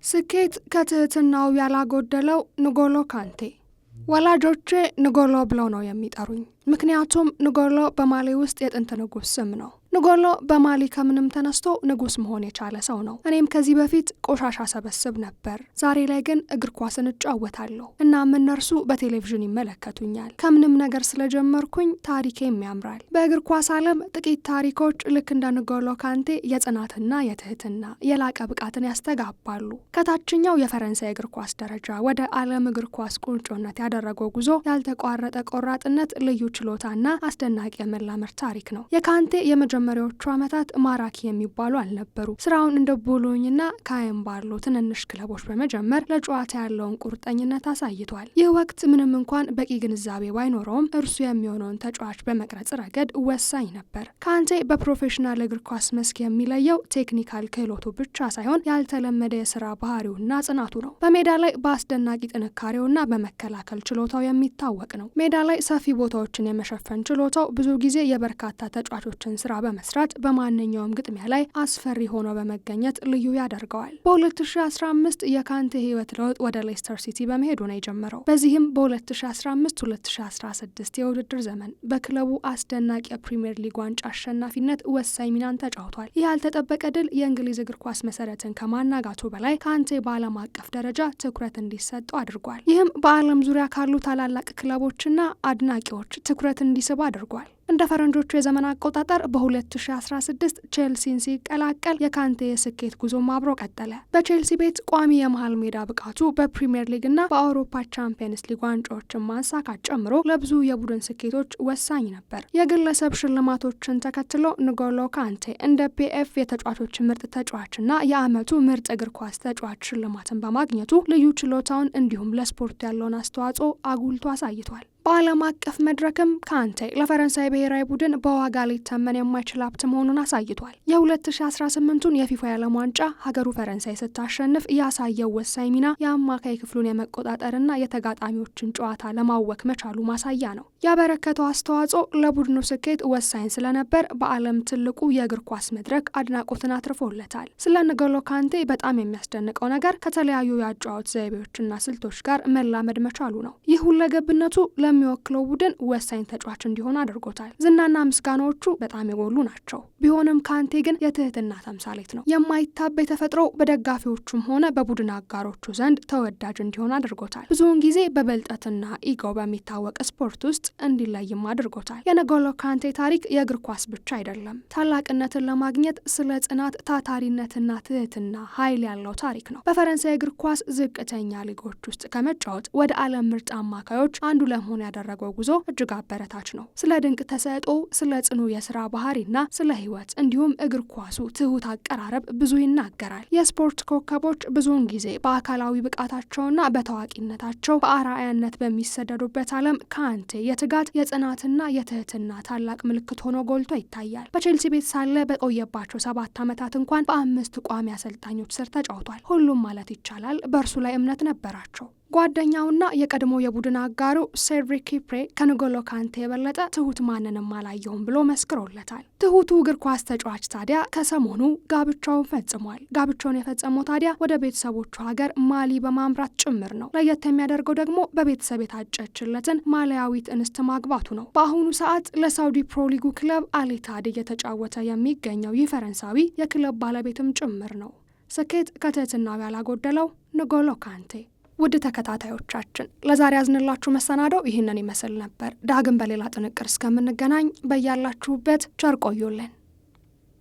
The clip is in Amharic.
ስኬት ከትህትናው ያላጎደለው ንጎሎ ካንቴ። ወላጆቼ ንጎሎ ብለው ነው የሚጠሩኝ። ምክንያቱም ንጎሎ በማሊ ውስጥ የጥንት ንጉስ ስም ነው። ንጎሎ በማሊ ከምንም ተነስቶ ንጉስ መሆን የቻለ ሰው ነው። እኔም ከዚህ በፊት ቆሻሻ ሰበስብ ነበር። ዛሬ ላይ ግን እግር ኳስን እጫወታለሁ። እናም እነርሱ በቴሌቪዥን ይመለከቱኛል። ከምንም ነገር ስለጀመርኩኝ ታሪኬም ያምራል። በእግር ኳስ ዓለም ጥቂት ታሪኮች ልክ እንደ ንጎሎ ካንቴ የጽናትና የትህትና የላቀ ብቃትን ያስተጋባሉ። ከታችኛው የፈረንሳይ እግር ኳስ ደረጃ ወደ ዓለም እግር ኳስ ቁንጮነት ያደረገው ጉዞ ያልተቋረጠ ቆራጥነት፣ ልዩ ችሎታና አስደናቂ የመላመድ ታሪክ ነው። የካንቴ የመጀመሪያዎቹ ዓመታት ማራኪ የሚባሉ አልነበሩ። ስራውን እንደ ቦሎኝና ካየም ባሉ ትንንሽ ክለቦች በመጀመር ለጨዋታ ያለውን ቁርጠኝነት አሳይቷል። ይህ ወቅት ምንም እንኳን በቂ ግንዛቤ ባይኖረውም እርሱ የሚሆነውን ተጫዋች በመቅረጽ ረገድ ወሳኝ ነበር። ካንቴ በፕሮፌሽናል እግር ኳስ መስክ የሚለየው ቴክኒካል ክህሎቱ ብቻ ሳይሆን ያልተለመደ የስራ ባህሪውና ጽናቱ ነው። በሜዳ ላይ በአስደናቂ ጥንካሬውና በመከላከል ችሎታው የሚታወቅ ነው። ሜዳ ላይ ሰፊ ቦታዎችን የመሸፈን ችሎታው ብዙ ጊዜ የበርካታ ተጫዋቾችን ስራ በመስራት በማንኛውም ግጥሚያ ላይ አስፈሪ ሆኖ በመገኘት ልዩ ያደርገዋል። በ2015 የካንቴ ህይወት ለውጥ ወደ ሌስተር ሲቲ በመሄዱ ነው የጀመረው። በዚህም በ2015-2016 የውድድር ዘመን በክለቡ አስደናቂ የፕሪሚየር ሊግ ዋንጫ አሸናፊነት ወሳኝ ሚናን ተጫውቷል። ይህ ያልተጠበቀ ድል የእንግሊዝ እግር ኳስ መሰረትን ከማናጋቱ በላይ ካንቴ በዓለም አቀፍ ደረጃ ትኩረት እንዲሰጠው አድርጓል። ይህም በዓለም ዙሪያ ካሉ ታላላቅ ክለቦችና አድናቂዎች ትኩረት እንዲስብ አድርጓል። እንደ ፈረንጆቹ የዘመን አቆጣጠር በ2016 ቼልሲን ሲቀላቀል የካንቴ የስኬት ጉዞም አብሮ ቀጠለ። በቼልሲ ቤት ቋሚ የመሃል ሜዳ ብቃቱ በፕሪሚየር ሊግና በአውሮፓ ቻምፒየንስ ሊግ ዋንጫዎችን ማሳካት ጨምሮ ለብዙ የቡድን ስኬቶች ወሳኝ ነበር። የግለሰብ ሽልማቶችን ተከትሎ ንጎሎ ካንቴ እንደ ፒኤፍ የተጫዋቾች ምርጥ ተጫዋችና የዓመቱ ምርጥ እግር ኳስ ተጫዋች ሽልማትን በማግኘቱ ልዩ ችሎታውን እንዲሁም ለስፖርቱ ያለውን አስተዋጽኦ አጉልቶ አሳይቷል። በዓለም አቀፍ መድረክም ካንቴ ለፈረንሳይ ብሔራዊ ቡድን በዋጋ ሊተመን የማይችል ሀብት መሆኑን አሳይቷል። የ2018ቱን የፊፋ የዓለም ዋንጫ ሀገሩ ፈረንሳይ ስታሸንፍ ያሳየው ወሳኝ ሚና የአማካይ ክፍሉን የመቆጣጠርና የተጋጣሚዎችን ጨዋታ ለማወክ መቻሉ ማሳያ ነው። ያበረከተው አስተዋጽኦ ለቡድኑ ስኬት ወሳኝ ስለነበር በዓለም ትልቁ የእግር ኳስ መድረክ አድናቆትን አትርፎለታል። ስለ ንጎሎ ካንቴ በጣም የሚያስደንቀው ነገር ከተለያዩ የአጨዋወት ዘይቤዎችና ስልቶች ጋር መላመድ መቻሉ ነው። ይህ ሁለገብነቱ የሚወክለው ቡድን ወሳኝ ተጫዋች እንዲሆን አድርጎታል። ዝናና ምስጋናዎቹ በጣም የጎሉ ናቸው። ቢሆንም ካንቴ ግን የትህትና ተምሳሌት ነው። የማይታበይ ተፈጥሮ በደጋፊዎቹም ሆነ በቡድን አጋሮቹ ዘንድ ተወዳጅ እንዲሆን አድርጎታል። ብዙውን ጊዜ በብልጠትና ኢጎ በሚታወቅ ስፖርት ውስጥ እንዲለይም አድርጎታል። የንጎሎ ካንቴ ታሪክ የእግር ኳስ ብቻ አይደለም። ታላቅነትን ለማግኘት ስለ ጽናት፣ ታታሪነትና ትህትና ኃይል ያለው ታሪክ ነው። በፈረንሳይ እግር ኳስ ዝቅተኛ ሊጎች ውስጥ ከመጫወት ወደ ዓለም ምርጥ አማካዮች አንዱ ለመሆን ያደረገው ጉዞ እጅግ አበረታች ነው። ስለ ድንቅ ተሰጥኦ፣ ስለ ጽኑ የስራ ባህሪና ስለ ህይወት እንዲሁም እግር ኳሱ ትሁት አቀራረብ ብዙ ይናገራል። የስፖርት ኮከቦች ብዙውን ጊዜ በአካላዊ ብቃታቸውና በታዋቂነታቸው በአርአያነት በሚሰደዱበት ዓለም ካንቴ የትጋት የጽናትና የትህትና ታላቅ ምልክት ሆኖ ጎልቶ ይታያል። በቼልሲ ቤት ሳለ በቆየባቸው 7 ዓመታት እንኳን በ5 ቋሚ አሰልጣኞች ስር ተጫውቷል። ሁሉም ማለት ይቻላል በእርሱ ላይ እምነት ነበራቸው። ጓደኛውና የቀድሞ የቡድን አጋሩ ሴድሪክ ኪፕሬ ከንጎሎ ካንቴ የበለጠ ትሁት ማንንም አላየውም ብሎ መስክሮለታል። ትሁቱ እግር ኳስ ተጫዋች ታዲያ ከሰሞኑ ጋብቻውን ፈጽሟል። ጋብቻውን የፈጸመው ታዲያ ወደ ቤተሰቦቹ ሀገር ማሊ በማምራት ጭምር ነው። ለየት የሚያደርገው ደግሞ በቤተሰብ የታጨችለትን ማሊያዊት እንስት ማግባቱ ነው። በአሁኑ ሰዓት ለሳውዲ ፕሮ ሊጉ ክለብ አልኢታድ እየተጫወተ የሚገኘው ይህ ፈረንሳዊ የክለብ ባለቤትም ጭምር ነው። ስኬት ከትህትናው ያላጎደለው ንጎሎ ካንቴ። ውድ ተከታታዮቻችን ለዛሬ ያዝንላችሁ መሰናዶው ይህንን ይመስል ነበር። ዳግም በሌላ ጥንቅር እስከምንገናኝ በያላችሁበት ቸር ቆዩልን።